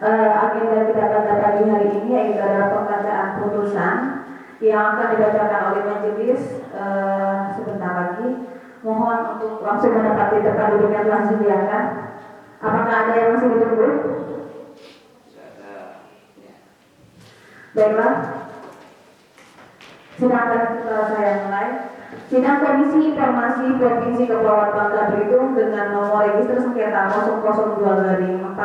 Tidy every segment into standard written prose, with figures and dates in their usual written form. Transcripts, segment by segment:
Agenda kita pada pagi hari ini yaitu adalah pembacaan putusan yang akan dibacakan oleh majelis sebentar lagi. Mohon untuk langsung menempati tempat duduk yang telah disediakan. Apakah ada yang masih ditunggu? Baiklah. Silakan saya mulai. Sidang Komisi Informasi Provinsi Kepulauan Bangka Belitung dengan nomor register sengketa 002-4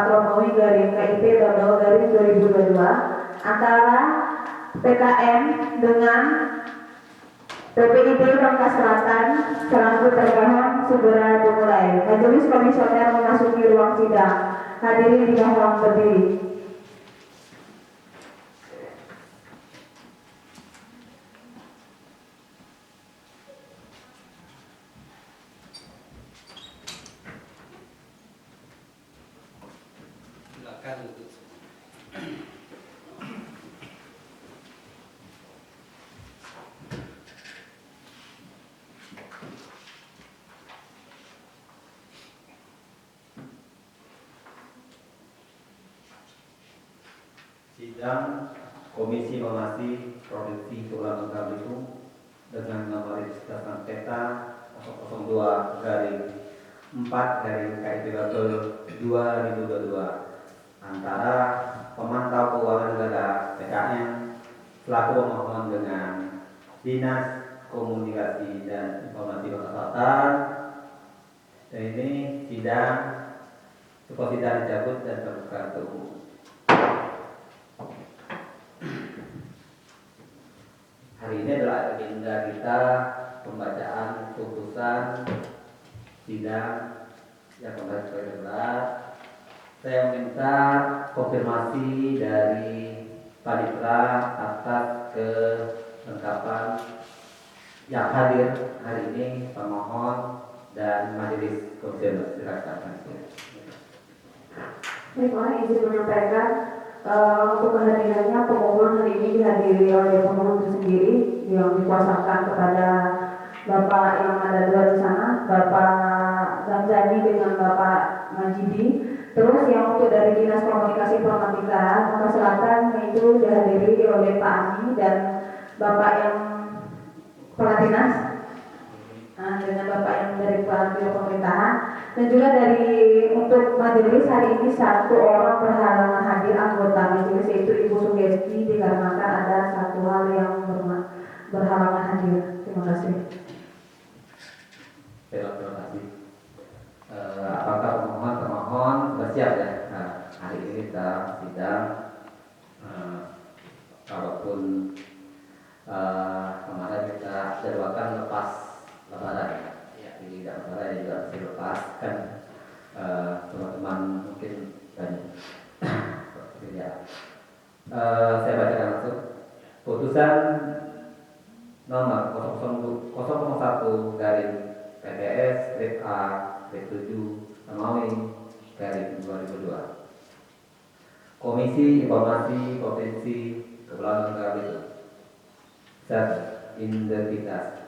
KIP/2022 antara PKN dengan PPID Bangka Selatan selaku termohon segera dimulai. Majelis Komisioner memasuki ruang sidang. Hadirin dimohon berdiri. Sidang Komisi Informasi Provinsi Kepulauan Bangka Belitung dengan nomor register sengketa 002-4/KIP/2022 antara pemantau keuangan negara PKN selaku pemohon dengan Dinas Komunikasi dan Informasi Bangka Selatan. Dan ini sidang sidang dicabut dan terbuka untuk umum. Hari ini adalah agenda kita pembacaan putusan sidang yang kemarin ke-11. Saya meminta konfirmasi dari Panitra atas kelengkapan yang hadir hari ini, pemohon dan majelis komisioner. Silakan. Baiklah, izin menyampaikan untuk kehadirannya pemohon hari ini dihadiri oleh pemohon tersendiri yang dikuasakan kepada Bapak yang ada dua di sana, Bapak Zamzani dengan Bapak Majidi. Terus yang untuk dari Dinas Komunikasi Informatika Bangka Selatan itu dihadiri oleh Pak Ami dan Bapak yang Kepala Dinas dengan Bapak yang dari Kepala Biro Pemerintahan. Dan juga dari untuk majelis hari ini satu orang berhalangan hadir anggota majelis yaitu Ibu Sugesti dikarenakan ada satu hal yang berhalangan hadir. Terima kasih. Terima kasih. Apakah pemohon bersiap ya? Nah, hari ini kita sidang kalaupun kemarin kita jadwalkan lepas lebaran ya, jadi tidak lebaran juga harus dilepaskan. Teman-teman mungkin banyak ya. Saya bacakan langsung putusan nomor 001 garing PTS Strip A Strip 7 Samawi garing 2002. Komisi Informasi Provinsi Kepulauan Bangka Belitung. Zat identitas.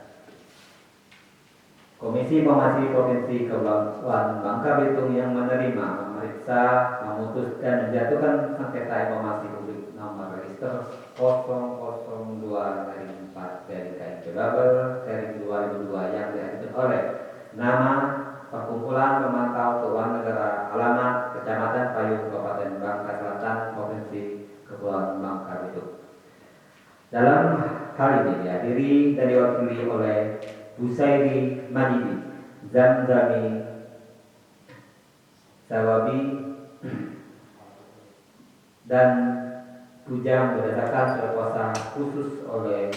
Komisi Informasi Provinsi Kepulauan Bangka Belitung yang menerima, memeriksa, memutus dan menjatuhkan sengketa informasi publik nomor register 002-4/KIP/2022 yang diajukan oleh nama Perkumpulan Pemantau Keuangan Negara, alamat Kecamatan Payung, Kabupaten Bangka Selatan, Provinsi Kepulauan Bangka Belitung. Dalam hal ini dihadiri dan diwakili oleh Busairi Majidi, Zamzami Sawabi dan Bujang berdasarkan surat kuasa khusus oleh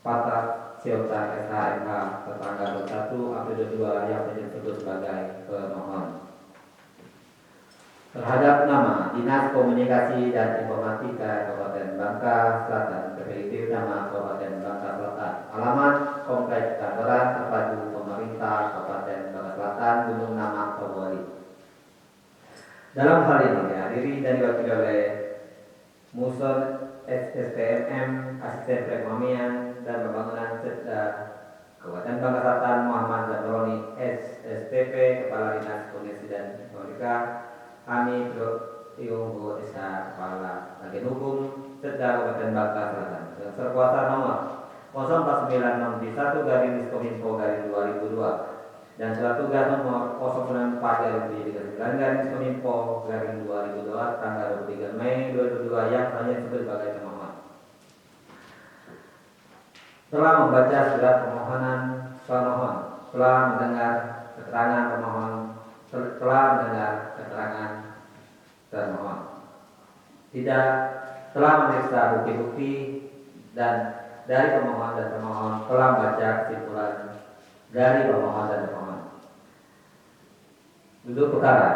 Patah Siota SHMH tertanggal 1 April 2022 yang disebut sebagai pemohon. Terhadap nama Dinas Komunikasi dan Informatika Kabupaten Bangka Selatan, PPID Utama Kabupaten Bangka Selatan, alamat Kompleks Kantoran Terpadu Pemerintah Kabupaten Bangka Selatan, Gunung Nama, Togowali. Dalam hal ini dihadiri dan diwakili oleh Muson SSPMM, Asisten Perekonomian dan Pembangunan Setda Kabupaten Bangka Selatan, Muhammad Zamroni SSTP, Kepala Dinas Komunikasi dan Informatika, Ami Iwo Esa Kepala Agen Hukum Sedda Kabupaten Bangka Selatan. Serkuasa nomor 04961-Diskominfo-2002 dan surat tugas nomor 094-2009-Kominfo-2002 tanggal 23 Mei 2002 yang hanya disebut sebagai pemohon. Telah membaca surat permohonan pemohon, telah mendengar keterangan pemohon, telah mendengar keterangan termohon, tidak telah memeriksa bukti-bukti dan dari pemohon dan termohon telah membaca kesimpulan dari pemohon dan termohon. Duduk perkara,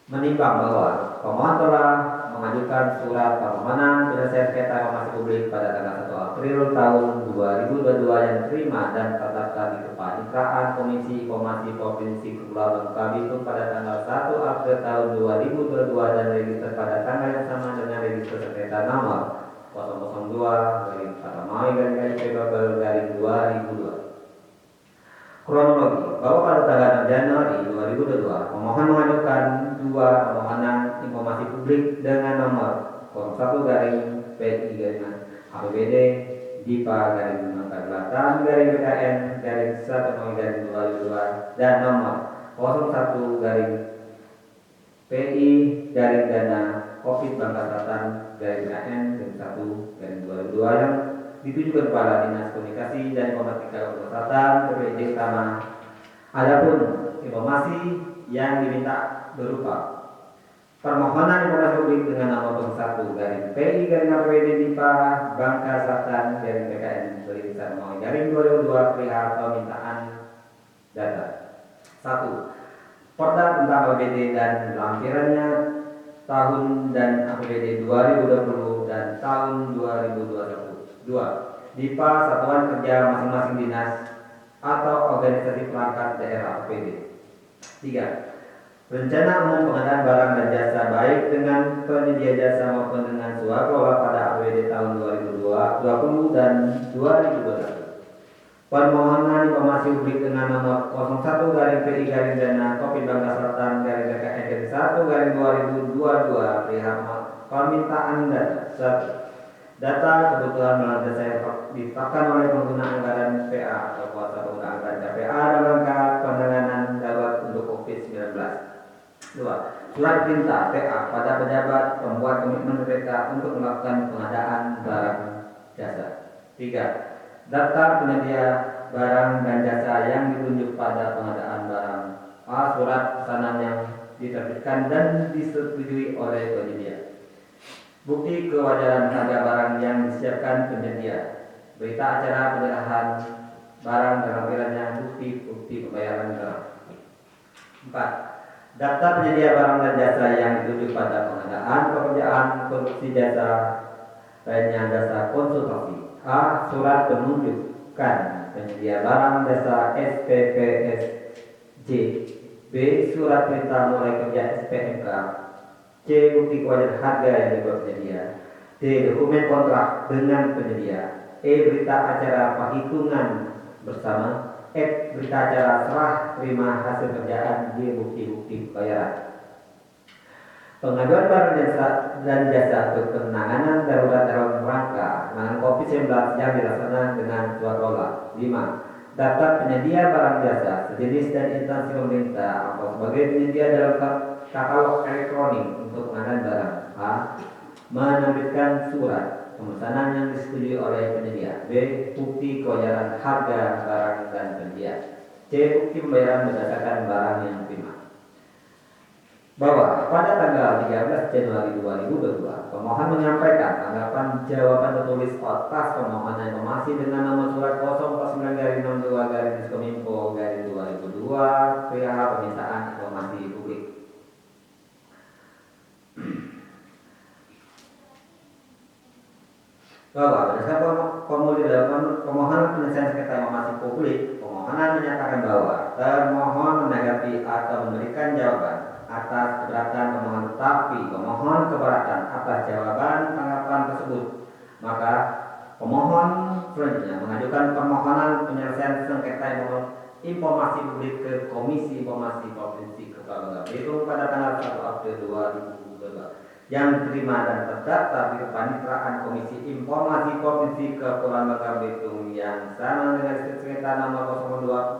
menimbang bahwa pemohon telah mengajukan surat permohonan penyelesaian sengketa informasi publik pada tanggal 1 April tahun 2022 yang diterima dan terdaftar di Kepaniteraan Komisi Informasi Provinsi Kepulauan Bangka Belitung pada tanggal 1 April tahun 2022 dan register pada tanggal yang sama dengan register sengketa nomor 002-Februari-2002. Kronologi bahwa pada tanggal 6 Januari 2022 pemohon mengajukan dua permohonan informasi publik dengan nomor 01-PI-APBD DIPA /BKN-1/2002 dan nomor 01-PI-Dana Covid Bangka Selatan BKN-1/2002 yang ditujukan kepada Dinas Komunikasi dan Informatika Bangka Selatan PPID utama. Adapun informasi yang diminta berupa permohonan informasi publik dengan nomor 01-PI-APBD DIPA Bangka Selatan BKN-1/2002 perihal permintaan data. 1. Perda tentang APBD dan lampirannya tahun dan APBD 2020 dan tahun 2021. 2. DIPA satuan kerja masing-masing dinas atau organisasi perangkat daerah APBD. 3. Rencana umum pengadaan barang dan jasa baik dengan penyedia jasa maupun dengan swasta pada APBD tahun 2020 dan 2021. Permohonan informasi publik dengan nomor 01-PI-Dana Covid Bangka Selatan BKN-1/2022 perihal permintaan data. 1. Data kebutuhan bahan jasa yang ditetapkan oleh pengguna anggaran PA atau kuasa pengguna anggaran KPA dalam rangka penanganan darurat untuk COVID-19. 2. Surat perintah PA pada pejabat pembuat komitmen mereka untuk melakukan pengadaan barang jasa. 3. Daftar penyedia barang dan jasa yang ditunjuk pada pengadaan barang. A. Surat pesanan yang diterbitkan dan disetujui oleh penyedia. Bukti kewajaran harga barang yang disiapkan penyedia. Berita acara penyerahan barang dan lampirannya, bukti pembayaran barang. 4. Daftar penyedia barang dan jasa yang ditunjuk pada pengadaan pekerjaan produksi jasa lainnya jasa konsultasi. A. Surat penunjukan penyedia barang jasa SPPSJ. B. Surat perintah mulai kerja SPMK. C. Bukti kewajaran harga yang dibuat penyedia. D. Dokumen kontrak dengan penyedia. E. Berita acara perhitungan bersama. F. Berita acara serah terima hasil kerjaan. G. Bukti-bukti pembayaran. Pengajuan barang dan jasa untuk penanganan darurat dalam rangka penanganan COVID-19 yang dilaksanakan dengan swasta. 5. Daftar penyedia barang jasa sejenis dan instansi pemerintah atau sebagai penyedia dalam katalog elektronik untuk pengadaan barang. A. Menerbitkan surat pemesanan yang disetujui oleh penyedia. B. Bukti kewajaran harga barang dan penyedia. C. Bukti pembayaran berdasarkan barang yang diterima. Bahwa pada tanggal 13 Januari 2022 pemohon menyampaikan tanggapan jawaban tertulis atas permohonan informasi dengan nomor surat 009-62-Diskominfo-2002 perihal permintaan informasi publik. Bahwa berdasarkan formulir dalam permohonan penyelesaian sengketa informasi publik, permohonan menyatakan bahwa termohon menanggapi atau memberikan jawaban atas keberatan pemohon, tetapi pemohon keberatan atas jawaban tanggapan tersebut. Maka pemohon selanjutnya mengajukan permohonan penyelesaian sengketa informasi publik ke Komisi Informasi Provinsi Kepulauan Bangka Belitung pada tanggal 1 April 2022 yang diterima dan terdaftar di kepaniteraan Komisi Informasi Provinsi Kepulauan Bangka Belitung yang sama dengan sengketa nomor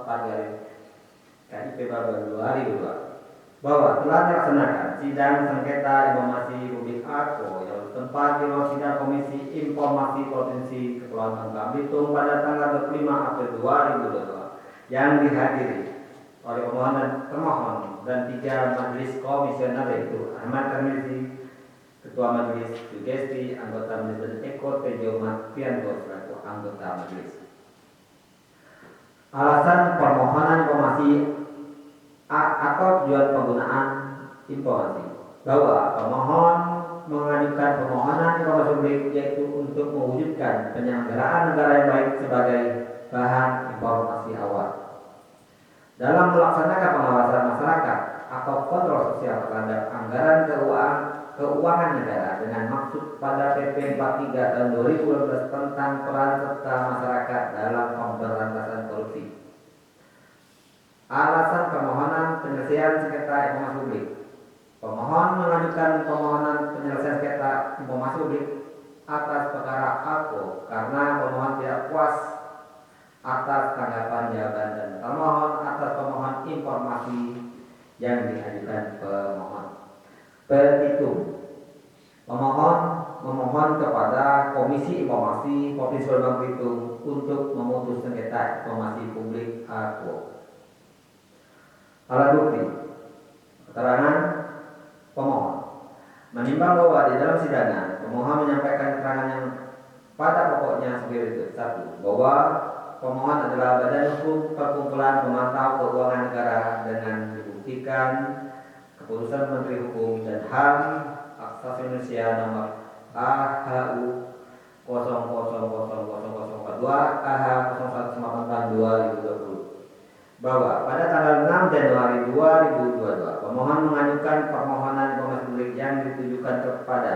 024 KIP Babel 2002 bahwa telah dilaksanakan sidang sengketa informasi publik AKO yang bertempat di ruang sidang Komisi Informasi Provinsi Kepulauan Bangka Belitung pada tanggal 25 April 2022 yang dihadiri oleh pemohon dan 3 majelis komisioner yaitu Ahmad Tarmizi, Ketua Majelis Sugesti, anggota Majelis Eko Tejo Martianto selaku anggota majelis. Alasan permohonan informasi atau tujuan penggunaan informasi bahwa pemohon mengajukan permohonan informasi publik yaitu untuk mewujudkan penyelenggaraan negara yang baik sebagai bahan informasi awal dalam melaksanakan pengawasan masyarakat atau kontrol sosial terhadap anggaran keuangan negara dengan maksud pada PP 43 tahun 2012 tentang peran serta masyarakat dalam pemberantasan korupsi. Alasan permohonan penyelesaian sengketa informasi publik. Pemohon mengajukan permohonan penyelesaian sengketa informasi publik atas perkara AKO karena pemohon tidak puas atas tanggapan jawaban dan termohon atas pemohon informasi yang diajukan pemohon. Petitum. Pemohon memohon kepada Komisi Informasi Provinsi Bangka Belitung untuk memutus sengketa informasi publik AKO. Alat bukti. Keterangan pemohon. Menimbang bahwa di dalam sidangan pemohon menyampaikan keterangan yang pada pokoknya sebagai berikut. 1. Bahwa pemohon adalah badan hukum perkumpulan pemantau keuangan negara dengan dibuktikan keputusan Menteri Hukum dan HAM Asasi Indonesia nomor AHU 000042 AH 01 2020 bahwa pada tanggal 6 Januari 2022 pemohon mengajukan permohonan informasi publik yang ditujukan kepada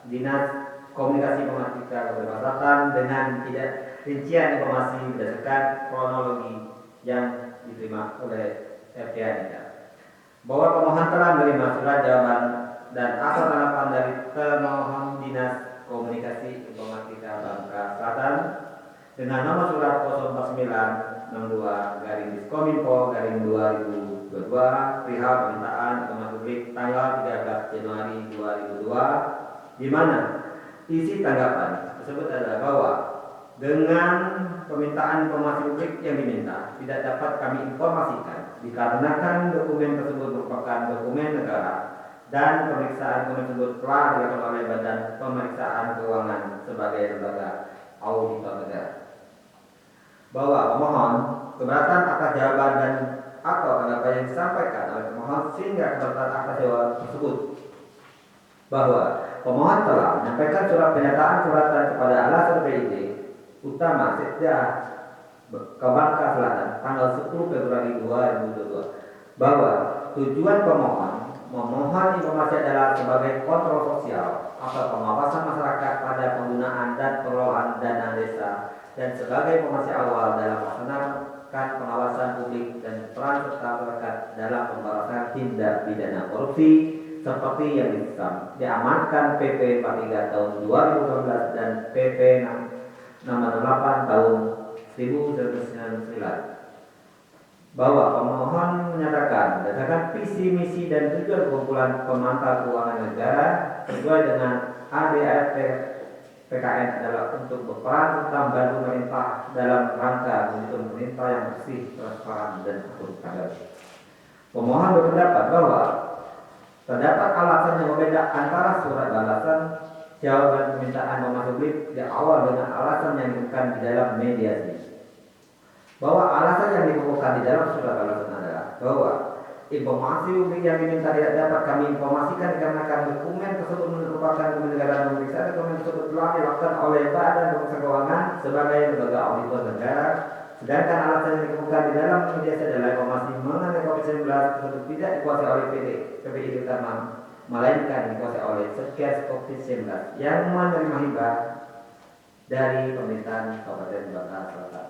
Dinas Komunikasi Informatika Kabupaten Selatan dengan tidak rincian informasi berdasarkan kronologi yang diterima oleh FPANK bahwa pemohon telah menerima surat jawaban dan asal tanggapan dari pemohon Dinas Komunikasi Informatika Bangka Selatan dengan nomor surat 04962-Diskominfo-2022 perihal permintaan informasi publik tanggal 13 Januari 2002 di mana isi tanggapan tersebut adalah bahwa dengan permintaan informasi publik yang diminta tidak dapat kami informasikan dikarenakan dokumen tersebut merupakan dokumen negara dan pemeriksaan dokumen tersebut telah dilakukan oleh Badan Pemeriksaan Keuangan sebagai lembaga auditor negara. Bahwa pemohon keberatan atas jawaban dan atau tanggapan yang disampaikan oleh pemohon sehingga keberatan atas jawaban tersebut bahwa pemohon telah menyampaikan surat pernyataan suratan kepada alasan PID utama Sekda Bangka Selatan tanggal 10 Februari 2022 bahwa tujuan pemohon memohon informasi adalah sebagai kontrol sosial atau pengawasan masyarakat pada penggunaan dan pengelolaan dana desa dan sebagai informasi awal dalam melaksanakan pengawasan publik dan peran serta masyarakat dalam pemberantasan tindak pidana korupsi seperti yang diamankan PP 43 tahun 2012 dan PP nomor 8 tahun 1999 bahwa pemohon menyatakan berdasarkan visi misi dan tujuan kumpulan pemantau keuangan negara sesuai dengan ADART PKN adalah untuk berperan serta membantu pemerintah dalam rangka mewujudkan pemerintah yang bersih, transparan dan akuntabel. Pemohon berpendapat bahwa terdapat alasan yang berbeda antara surat balasan jawaban permintaan informasi publik di awal dengan alasan yang diberikan di dalam mediasi. Bahwa alasan yang dikemukakan di dalam surat balasan adalah bahwa informasi publik yang diminta tidak dapat kami informasikan dikarenakan dokumen tersebut merupakan dokumen negara dan pemeriksaan dokumen tersebut telah dilakukan oleh Badan Pemeriksaan Keuangan sebagai lembaga auditor negara. Sedangkan alasan yang dikemukakan di dalam mediasi adalah informasi mengenai COVID-19 tersebut tidak dikuasai oleh PPID utama, melainkan dikuasai oleh Satgas COVID-19 yang menerima hibah dari pemerintahan Kabupaten Bangka Selatan.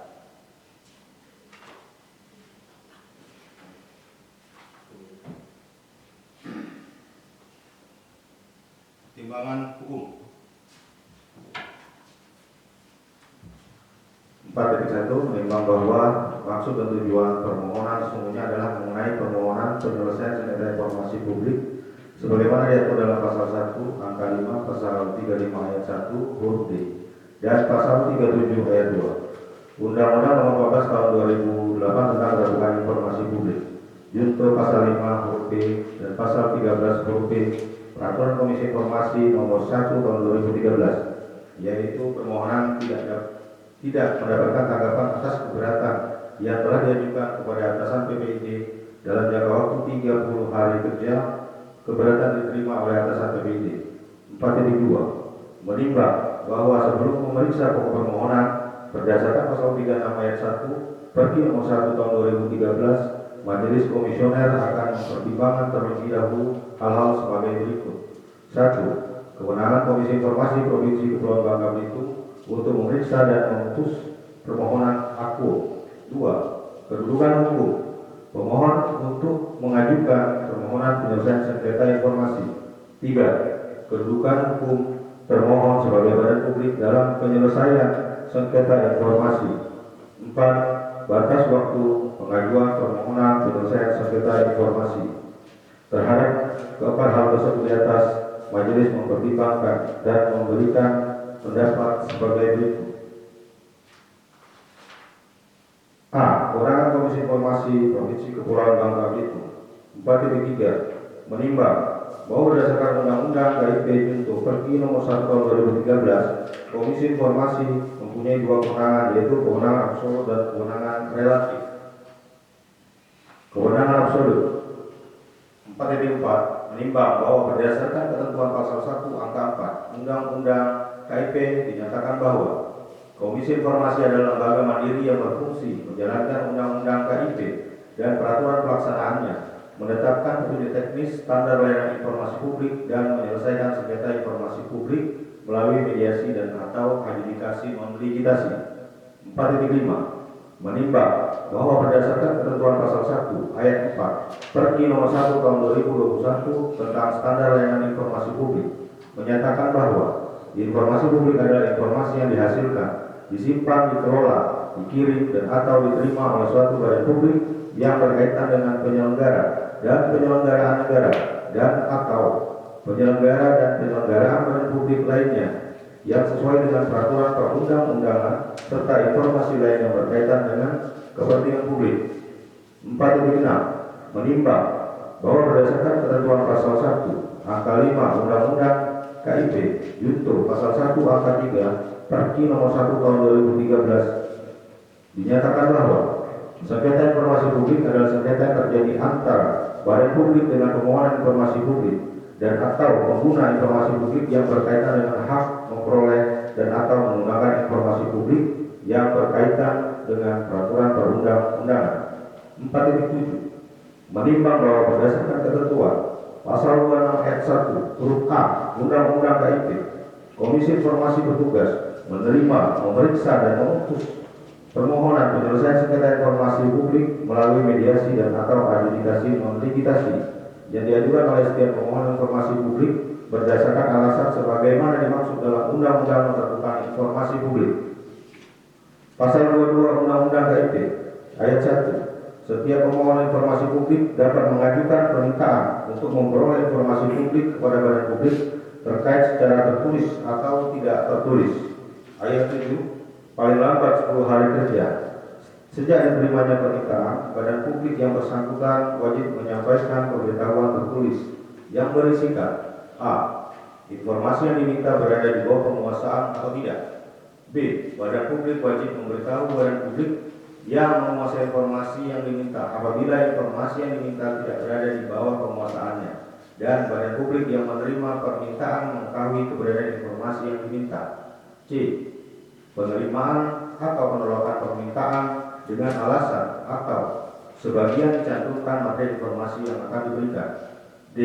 Timbangan hukum. 4.1 menimbang bahwa maksud dan tujuan permohonan sesungguhnya adalah mengenai permohonan penyelesaian sengketa informasi publik sebagaimana diatur dalam pasal 1 angka 5 pasal 35 ayat 1 huruf D dan pasal 37 ayat 2 Undang-Undang Nomor 14 Tahun 2008 tentang Keterbukaan Informasi Publik junto pasal 5 huruf B dan pasal 13 huruf B Peraturan Komisi Informasi Nomor 1 Tahun 2013 yaitu permohonan tidak mendapatkan tanggapan atas keberatan yang telah diajukan kepada atasan PPID dalam jangka waktu 30 hari kerja. Keberatan diterima oleh atasan PPID. 4.2 menimbang bahwa sebelum memeriksa pokok permohonan berdasarkan pasal 36 ayat 1 Perki nomor 1 tahun 2013, Majelis Komisioner akan mempertimbangkan terlebih dahulu hal-hal sebagai berikut. 1. Kewenangan Komisi Informasi Provinsi Kepulauan Bangka Belitung untuk memeriksa dan memutus permohonan aku. 2. Kedudukan hukum pemohon untuk mengajukan permohonan penyelesaian sengketa informasi. 3. Kedudukan hukum termohon sebagai badan publik dalam penyelesaian sengketa informasi. 4. Batas waktu pengajuan permohonan penyelesaian sengketa informasi. Terhadap keempat hal tersebut di atas, majelis mempertimbangkan dan memberikan pendapat sebagai berikut. A. Kewenangan Komisi Informasi Provinsi Kepulauan Bangka Belitung. 4.3 menimbang bahwa berdasarkan Undang-Undang KIP Junto Perki nomor 1 tahun 2013, Komisi Informasi mempunyai dua kewenangan, yaitu kewenangan absolut dan kewenangan relatif. Kewenangan absolut. 4.4 menimbang bahwa berdasarkan ketentuan pasal 1 angka 4 Undang-Undang KIP dinyatakan bahwa Komisi Informasi adalah lembaga mandiri yang berfungsi menjalankan Undang-Undang KIP dan peraturan pelaksanaannya, menetapkan petunjuk teknis, standar layanan informasi publik, dan menyelesaikan sengketa informasi publik melalui mediasi dan atau adjudikasi non-ligitasi. 4.5 menimbang bahwa berdasarkan ketentuan pasal 1 ayat 4 Perki nomor 1 tahun 2021 tentang standar layanan informasi publik menyatakan bahwa informasi publik adalah informasi yang dihasilkan, disimpan, dikelola, dikirim, dan atau diterima oleh suatu badan publik yang berkaitan dengan penyelenggara dan penyelenggaraan negara dan atau penyelenggara dan penyelenggaraan badan publik lainnya yang sesuai dengan peraturan perundang-undangan serta informasi lain yang berkaitan dengan kepentingan publik. 4.6 menimbang bahwa berdasarkan ketentuan pasal 1 angka 5 Undang-Undang KIP Junto pasal 1 angka 3 Perki nomor 1 tahun 2013 dinyatakan bahwa sengketa informasi publik adalah sengketa yang terjadi antara badan publik dengan pemohon informasi publik dan atau pengguna informasi publik yang berkaitan dengan hak memperoleh dan atau menggunakan informasi publik yang berkaitan dengan peraturan perundang-undangan. 4.7 menimbang bahwa berdasarkan ketentuan pasal 26 ayat 1 huruf A Undang-Undang KIP, Komisi Informasi bertugas menerima, memeriksa, dan memutus permohonan penyelesaian sengketa informasi publik melalui mediasi dan atau adjudikasi non-ligitasi yang diajukan oleh setiap pemohon informasi publik berdasarkan alasan sebagaimana dimaksud dalam Undang-Undang Keterbukaan Informasi Publik. Pasal 22 Undang-Undang KIP ayat 1 setiap pemohon informasi publik dapat mengajukan permintaan untuk memperoleh informasi publik kepada badan publik terkait secara tertulis atau tidak tertulis. Ayat 7 paling lambat 10 hari kerja sejak diterimanya permintaan, badan publik yang bersangkutan wajib menyampaikan pemberitahuan tertulis yang berisikan A. Informasi yang diminta berada di bawah penguasaan atau tidak. B. Badan publik wajib memberitahu badan publik yang menguasai informasi yang diminta apabila informasi yang diminta tidak berada di bawah penguasaannya, dan badan publik yang menerima permintaan mengetahui keberadaan informasi yang diminta. C. Penerimaan atau penolakan permintaan dengan alasan atau sebagian dicantumkan materi informasi yang akan diberikan. D.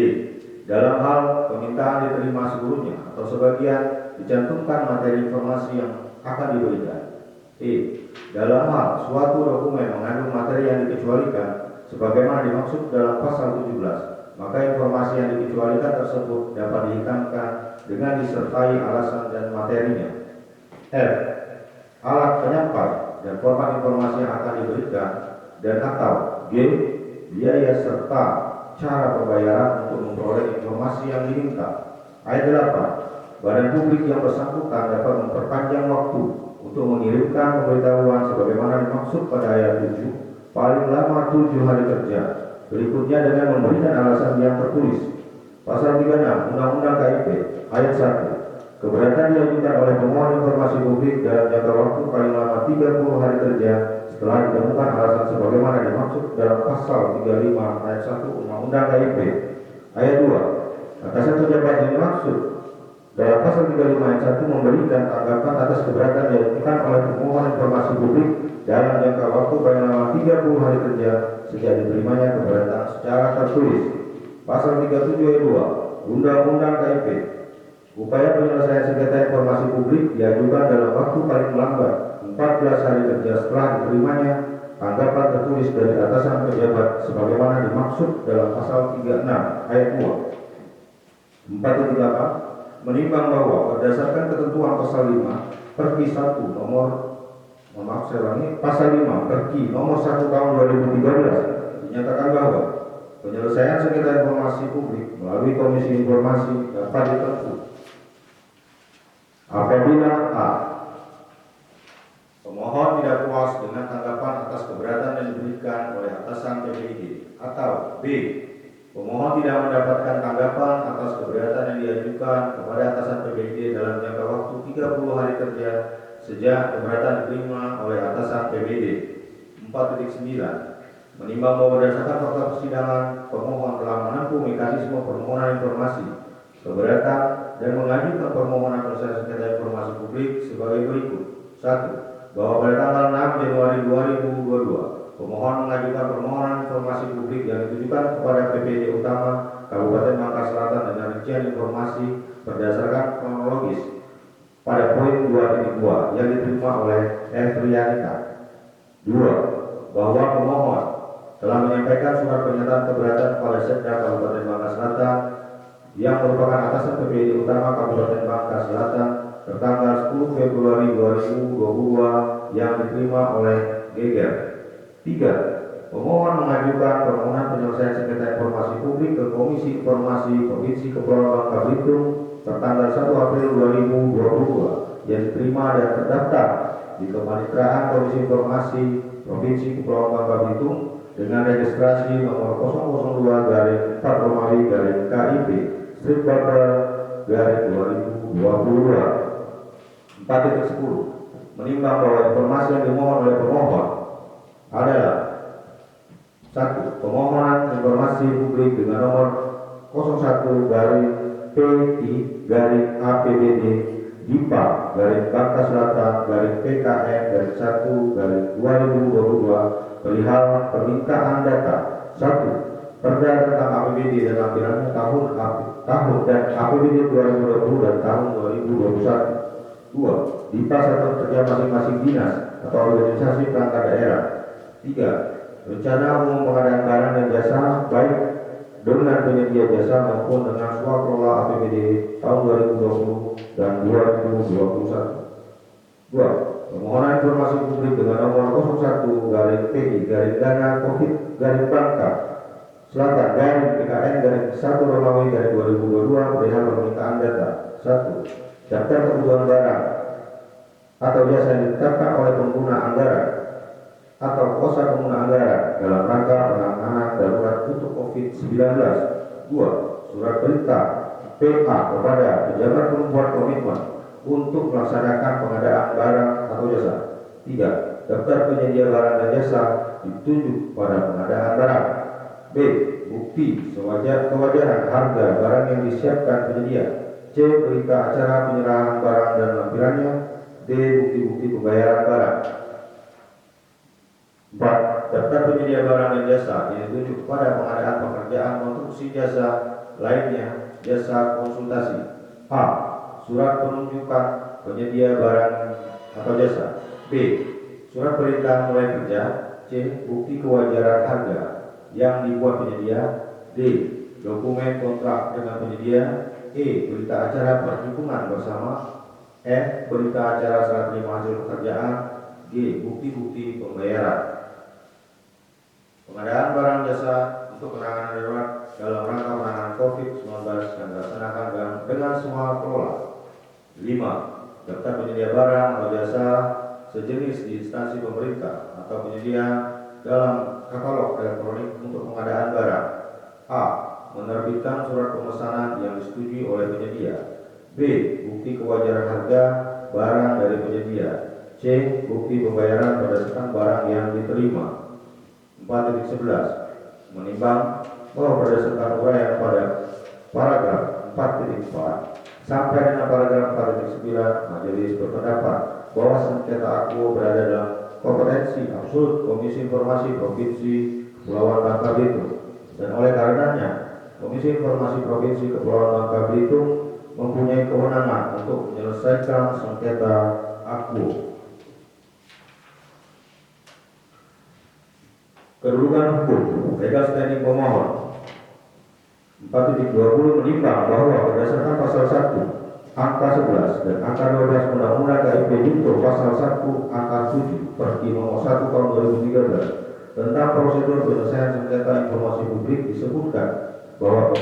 Dalam hal permintaan diterima seluruhnya atau sebagian dicantumkan materi informasi yang akan diberikan. E. Dalam hal suatu dokumen mengandung materi yang dikecualikan sebagaimana dimaksud dalam pasal 17, maka informasi yang dikecualikan tersebut dapat dihitamkan dengan disertai alasan dan materinya. F. Alat penyampai dan format informasi yang akan diberikan, dan atau G. Biaya serta cara pembayaran untuk memperoleh informasi yang diminta. Ayat 8. Badan publik yang bersangkutan dapat memperpanjang waktu untuk mengirimkan pemberitahuan sebagaimana dimaksud pada ayat 7 paling lama 7 hari kerja. Berikutnya dengan memberikan alasan yang tertulis. Pasal 36 Undang-Undang KIP ayat 1. Keberatan diajukan oleh pemohon informasi publik dalam jangka waktu paling lama 30 hari kerja setelah ditemukan alasan sebagaimana dimaksud dalam pasal 35 ayat 1 Undang-Undang KIP. Ayat 2. Atasan pejabat yang dimaksud dalam pasal 35 ayat 1 memberikan tanggapan atas keberatan diajukan oleh pemohon informasi publik dalam jangka waktu paling lama 30 hari kerja sejak diterimanya keberatan secara tertulis. Pasal 37 ayat 2 Undang-Undang KIP. Upaya penyelesaian sengketa informasi publik diajukan dalam waktu paling lambat 14 hari kerja setelah diterimanya tanggapan tertulis dari atasan pejabat sebagaimana dimaksud dalam pasal 36 ayat 2. 4.8 Menimbang bahwa berdasarkan ketentuan pasal 5 Perki 1 nomor pasal 5 Perki nomor 1 tahun 2013 dinyatakan bahwa penyelesaian sengketa informasi publik melalui Komisi Informasi dapat ditempuh apabila A. Pemohon tidak puas dengan tanggapan atas keberatan yang diberikan oleh atasan PBID, atau B. Pemohon tidak mendapatkan tanggapan atas keberatan yang diajukan kepada atasan PBID dalam jangka waktu 30 hari kerja sejak keberatan diterima oleh atasan PBID. 4.9 Menimbang bahwa berdasarkan fakta persidangan, pemohon telah menempuh mekanisme permohonan informasi, keberatan, dan mengajukan permohonan penyelesaian sengketa informasi publik sebagai berikut. 1. Bahwa pada tanggal 6 Januari 2022, pemohon mengajukan permohonan informasi publik yang ditujukan kepada PPD Utama Kabupaten Bangka Selatan dengan rincian informasi berdasarkan kronologis pada poin 2.2 yang diterima oleh Efrianita. 2. Bahwa pemohon telah menyampaikan surat pernyataan keberatan kepada Sekda Kabupaten Bangka Selatan yang merupakan atasan PPD Utama Kabupaten Bangka Selatan tertanggal 10 Februari 2022 yang diterima oleh Geger. 3. Pemohon mengajukan permohonan penyelesaian sengketa informasi publik ke Komisi Informasi Provinsi Kepulauan Bangka Belitung tertanggal 1 April 2022 yang diterima dan terdaftar di Kepanitraan Komisi Informasi Provinsi Kepulauan Bangka Belitung dengan registrasi nomor 002-4-KIP Strip Barber garis 2022. 4.10 Menimbang bahwa informasi yang dimohon oleh pemohon adalah 1. Permohonan informasi publik dengan nomor 01-P-APBD DIPA Bangka Selatan PKM 1-2022 perihal permintaan data. 1. Perda tentang APBD dan lampirannya tahun dan APBD 2020 dan tahun 2021. 2. DIPA serta kerja masing-masing dinas atau organisasi perangkat daerah. 3. Rencana umum pengadaan barang dan jasa baik dengan penyedia jasa maupun dengan swakelola APBD tahun 2020 dan 2021. 2. Permohonan informasi publik dengan nomor 01-PI-Dana COVID-Bangka Selatan PKN-1 Romawi 2022 perihal permintaan data. 1. Daftar kebutuhan barang atau jasa yang ditetapkan oleh pengguna anggaran atau kosa pengguna anggaran dalam rangka penanganan darurat untuk COVID-19. 2. Surat perintah PA kepada pejabat pembuat komitmen untuk melaksanakan pengadaan barang atau jasa. 3. Daftar penyedia barang dan jasa ditunjuk pada pengadaan barang. B. Bukti kewajaran harga barang yang disiapkan penyedia. C. Berita acara penyerahan barang dan lampirannya. D. Bukti-bukti pembayaran barang. 4. Daftar penyedia barang dan jasa yang ditunjuk kepada pengadaan pekerjaan konstruksi jasa lainnya, jasa konsultasi. A. Surat penunjukan penyedia barang atau jasa. B. Surat perintah mulai kerja. C. Bukti kewajaran harga yang dibuat penyedia. D. dokumen kontrak dengan penyedia, E. berita acara perhitungan bersama, F. berita acara serah terima hasil pekerjaan, G. bukti-bukti pembayaran. Pengadaan barang jasa untuk penanganan darurat dalam rangka penanganan COVID-19 yang dilaksanakan dengan semua kelola. 5. Daftar penyedia barang atau jasa sejenis di instansi pemerintah atau penyedia dalam katalog elektronik untuk pengadaan barang. A. Menerbitkan surat pemesanan yang disetujui oleh penyedia. B. Bukti kewajaran harga barang dari penyedia. C. Bukti pembayaran berdasarkan barang yang diterima. 4.11. Menimbang bahwa berdasarkan uraian pada paragraf 4.4 sampai dengan paragraf 4.9, majelis berpendapat bahwa sengketa akuo berada dalam kompetensi absolut Komisi Informasi Provinsi Kepulauan Bangka Belitung, dan oleh karenanya Komisi Informasi Provinsi Kepulauan Bangka Belitung mempunyai kewenangan untuk menyelesaikan sengketa akuo. Kedudukan hukum, legal standing pemohon. 4.20 menimbang bahwa berdasarkan pasal 1 angka 11 dan angka 12 Undang-Undang KIP Junto pasal 1 angka 7 Perki nomor 1 tahun 2013 tentang prosedur penyelesaian sengketa informasi publik disebutkan bahwa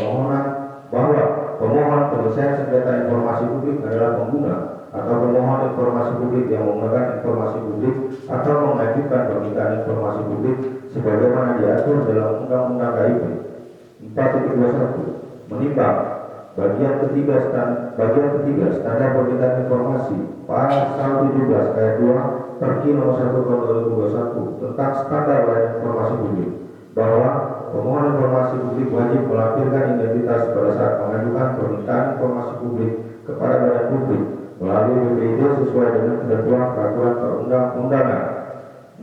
pemohon penyelesaian sengketa informasi publik adalah pengguna atau pemohon informasi publik yang menggunakan informasi publik atau mengajukan permintaan informasi publik sebagaimana diatur dalam Undang-Undang KIP. 4.21 menimbang bagian ketiga standar permintaan informasi pasal 17 ayat 2 Perki nomor 1 tahun 2021 tentang standar layanan informasi publik bahwa pemohon informasi publik wajib melampirkan identitas pada saat mengajukan permintaan informasi publik kepada badan publik melalui BPID sesuai dengan ketentuan peraturan perundang-undangan.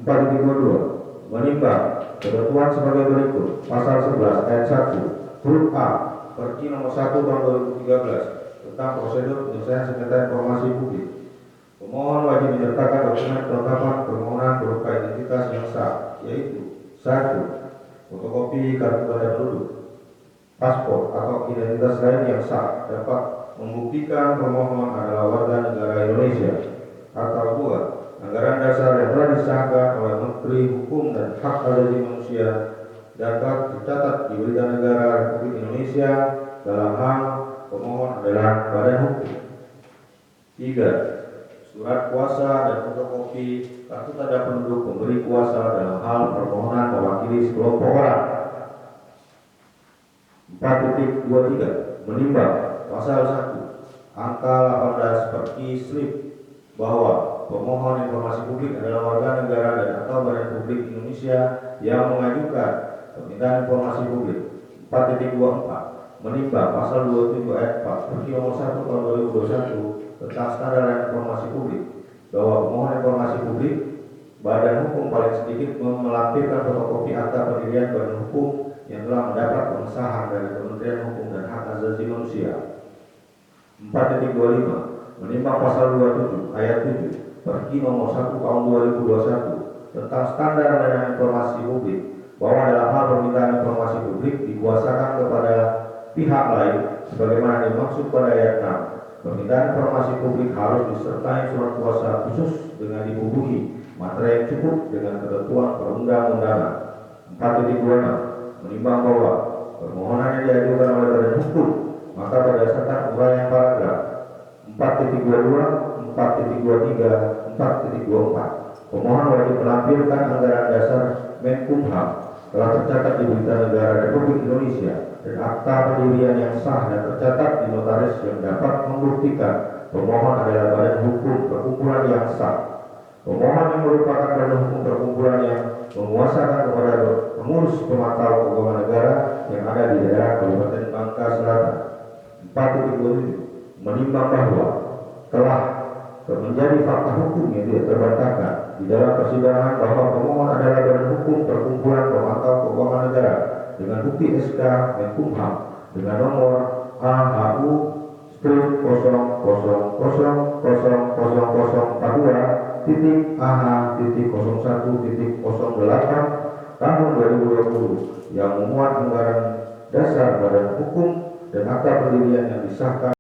4.22 menimbang ketentuan sebagai berikut. Pasal 11 ayat 1 huruf A Perki nomor 1 tahun 2013 tentang prosedur penyelesaian sengketa informasi publik. Pemohon wajib menyertakan dokumen kelengkapan permohonan berupa identitas yang sah, yaitu 1. Fotokopi kartu tanda penduduk, paspor atau identitas lain yang sah dapat membuktikan pemohon adalah warga negara Indonesia. Atau 2. Anggaran dasar yang telah disahkan oleh Menteri Hukum dan Hak Asasi Manusia dan telah tercatat di Berita Negara Republik Indonesia dalam hal pemohon adalah badan hukum. 3. Surat kuasa dan fotokopi kartu tanda penduduk pemberi kuasa dalam hal permohonan mewakili sekelompok orang. 4.23 menimbang pasal 1 angka 18 Perki slip bahwa pemohon informasi publik adalah warga negara dan atau badan publik Indonesia yang mengajukan permintaan informasi publik. 4.24 menimbang pasal 27 ayat 4 Perki nomor 1 tahun 2021 tentang standar informasi publik bahwa pemohon informasi publik badan hukum paling sedikit melampirkan fotokopi akta pendirian badan hukum yang telah mendapat pengesahan dari Kementerian Hukum dan Hak Asasi Manusia. 4.25 menimbang pasal 27 ayat 7 Perki nomor 1 tahun 2021 tentang standar layanan informasi publik bahwa dalam hal permintaan informasi publik dikuasakan kepada pihak lain sebagaimana dimaksud pada ayat 6. Permintaan informasi publik harus disertai surat kuasa khusus dengan dibubuhi materi yang cukup dengan ketentuan perundang-undangan. 4.26 menimbang bahwa permohonan yang diajukan oleh badan hukum maka berdasarkan uraian paragraf 4.22, 4.23, 4.24 pemohon wajib melampirkan anggaran dasar Menkumham telah tercatat di Berita Negara Republik Indonesia dan akta pendirian yang sah dan tercatat di notaris yang dapat membuktikan pemohon adalah badan hukum perkumpulan yang sah. Pemohon yang merupakan badan hukum perkumpulan yang menguasakan kepada pengurus pemantau keuangan negara yang ada di daerah Kabupaten Bangka Selatan. 4.27 menimbang bahwa telah menjadi fakta hukum yang tidak terbantahkan di dalam persidangan bahwa pemohon adalah badan hukum perkumpulan pemantau keuangan negara dengan bukti SK Menkumham dengan nomor AHU strip 000042.AH.01.08 tahun 2020 yang memuat anggaran dasar badan hukum dan akta pendirian yang disahkan